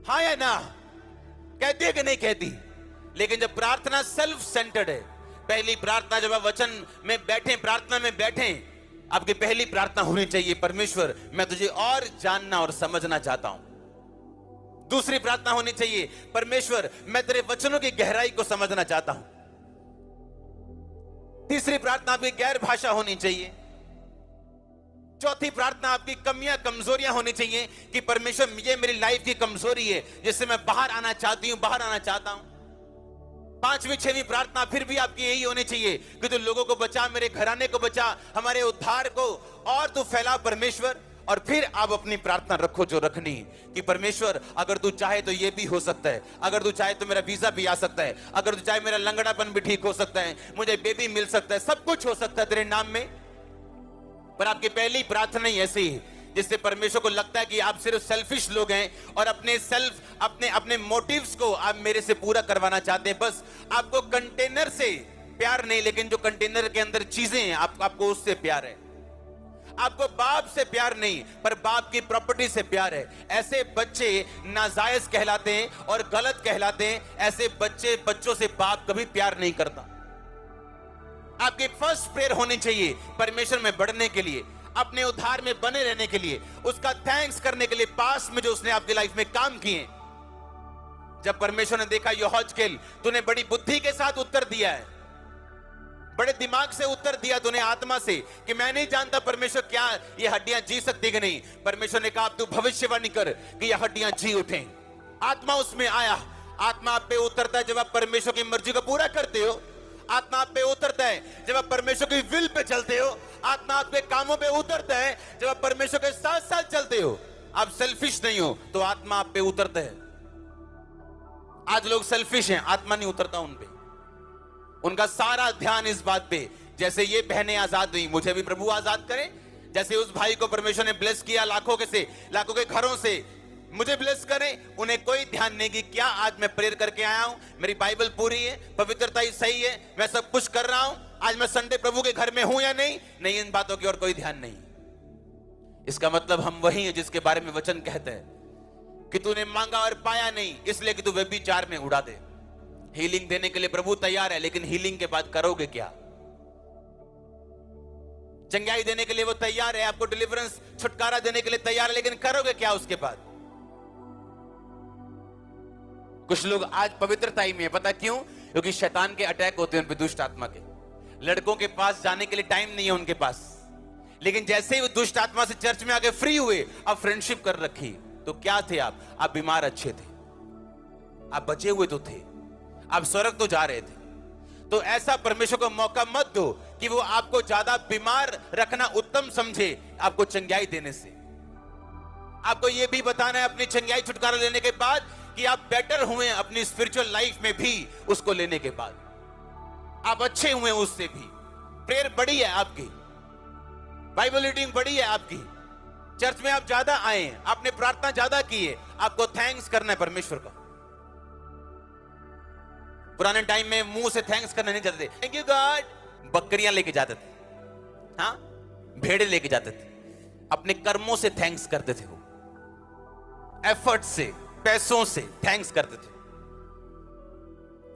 हाँ या ना? कहती है कि नहीं कहती? लेकिन जब प्रार्थना सेल्फ सेंटर्ड है, पहली प्रार्थना जब आप वचन में बैठे, प्रार्थना में बैठे, आपकी पहली प्रार्थना होनी चाहिए, परमेश्वर मैं तुझे और जानना और समझना चाहता हूं। दूसरी प्रार्थना होनी चाहिए, परमेश्वर मैं तेरे वचनों की गहराई को समझना चाहता हूं। तीसरी प्रार्थना आपकी गैर भाषा होनी चाहिए। चौथी प्रार्थना आपकी कमियां कमजोरियां होनी चाहिए कि परमेश्वर ये मेरी लाइफ की कमजोरी है जिससे मैं बाहर आना चाहती हूं, बाहर आना चाहता हूं। पांचवी छठवीं प्रार्थना फिर भी आपकी यही होनी चाहिए कि तू लोगों को बचा, मेरे घराने को बचा, हमारे उद्धार को और तू फैला परमेश्वर। और फिर आप अपनी प्रार्थना रखो जो रखनी कि परमेश्वर अगर तू चाहे तो ये भी हो सकता है, अगर तू चाहे तो मेरा वीजा भी आ सकता है, अगर तू चाहे मेरा लंगड़ापन भी ठीक हो सकता है, मुझे बेबी मिल सकता है, सब कुछ हो सकता है तेरे नाम में। पर आपकी पहली प्रार्थना ही ऐसी है जिससे परमेश्वर को लगता है कि आप सिर्फ सेल्फिश लोग हैं और अपने मोटिव्स को आप मेरे से पूरा करवाना चाहते हैं। बस आपको कंटेनर से प्यार नहीं, लेकिन जो कंटेनर के अंदर चीजें हैं आपको उससे प्यार है। आपको बाप से प्यार नहीं, पर बाप की प्रॉपर्टी से प्यार है। ऐसे बच्चे नाजायज कहलाते हैं और गलत कहलाते हैं। ऐसे बच्चों से बाप कभी प्यार नहीं करता। आपकी फर्स्ट प्रेयर होनी चाहिए परमेश्वर में बढ़ने के लिए, अपने उद्धार में बने रहने के लिए, उसका थैंक्स करने के लिए पास में जो उसने आपकी लाइफ में काम किए। जब परमेश्वर ने देखा यहोजकेल तूने बड़ी बुद्धि के साथ उत्तर दिया है, बड़े दिमाग से उत्तर दिया तूने आत्मा से कि मैं नहीं जानता परमेश्वर क्या ये हड्डियां जी सकती कि नहीं। परमेश्वर ने कहा तू भविष्यवाणी कर कि ये हड्डियां जी उठें। आत्मा उसमें आया। आत्मा आप पे उतरता है जब आप परमेश्वर की मर्जी को पूरा करते हो। आत्मा आप पे उतरता है जब आप परमेश्वर की विल पे चलते हो। आत्मा आपके कामों पे उतरता है जब आप परमेश्वर के साथ साथ चलते हो। आप सेल्फिश नहीं हो तो आत्मा आप पे उतरता है। आज लोग सेल्फिश हैं, आत्मा नहीं उतरता उन पे। उनका सारा ध्यान इस बात पे, जैसे ये बहनें आजाद हुई, मुझे भी प्रभु आजाद करे। जैसे उस भाई को परमेश्वर ने ब्लेस किया लाखों के घरों से, मुझे ब्लेस करें। उन्हें कोई ध्यान नहीं कि क्या आज मैं प्रेयर करके आया हूं, मेरी बाइबल पूरी है, पवित्रता ही सही है, मैं सब कुछ कर रहा हूं, आज मैं संडे प्रभु के घर में हूं या नहीं। नहीं, इन बातों की और कोई ध्यान नहीं। इसका मतलब हम वही हैं जिसके बारे में वचन कहते हैं कि तूने मांगा और पाया नहीं, इसलिए कि तू व्यभिचार में उड़ा दे। हीलिंग देने के लिए प्रभु तैयार है, लेकिन हीलिंग के बाद करोगे क्या? चंगाई देने के लिए वो तैयार है, आपको डिलीवरेंस छुटकारा देने के लिए तैयार है, लेकिन करोगे क्या उसके बाद? कुछ लोग आज पवित्रता ही में है, पता क्यों? क्योंकि शैतान के अटैक होते हैं उन पे, दुष्ट आत्मा के। लड़कों के पास जाने के लिए टाइम नहीं है उनके पास, लेकिन जैसे ही वो दुष्ट आत्मा से चर्च में आके फ्री हुए, अब फ्रेंडशिप कर रखी। तो क्या थे आप बीमार अच्छे थे, आप बचे हुए तो थे, आप स्वर्ग तो जा रहे थे। तो ऐसा परमेश्वर को मौका मत दो कि वो आपको ज्यादा बीमार रखना उत्तम समझे आपको चंगाई देने से। आपको ये भी बताना है अपनी चंगाई छुटकारा लेने के बाद कि आप बेटर हुए अपनी स्पिरिचुअल लाइफ में भी, उसको लेने के बाद आप अच्छे हुए उससे भी। प्रेयर बड़ी है आपकी, बाइबल रीडिंग बड़ी है आपकी, चर्च में आप ज्यादा आए, आपने प्रार्थना ज्यादा की है, आपको थैंक्स करना है परमेश्वर का। पुराने टाइम में मुंह से थैंक्स करना नहीं चाहते थे, थैंक यू गॉड। बकरियां लेके जाते थे, हाँ, भेड़े लेके जाते थे, अपने कर्मों से थैंक्स करते थे। वो एफर्ट से, पैसों से थैंक्स करते थे,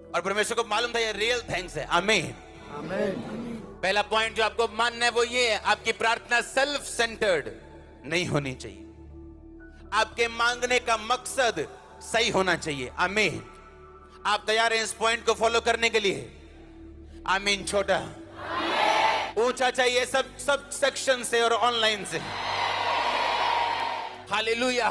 और परमेश्वर को मालूम था ये रियल थैंक्स है। आमीन, आमीन। पहला पॉइंट जो आपको मानना है वो ये है, आपकी प्रार्थना सेल्फ सेंटर्ड नहीं होनी चाहिए। आपके मांगने का मकसद सही होना चाहिए। आमीन। आप तैयार हैं इस पॉइंट को फॉलो करने के लिए? आमीन। छोटा ऊंचा चाहिए सब सेक्शन से और ऑनलाइन से। हालेलुया।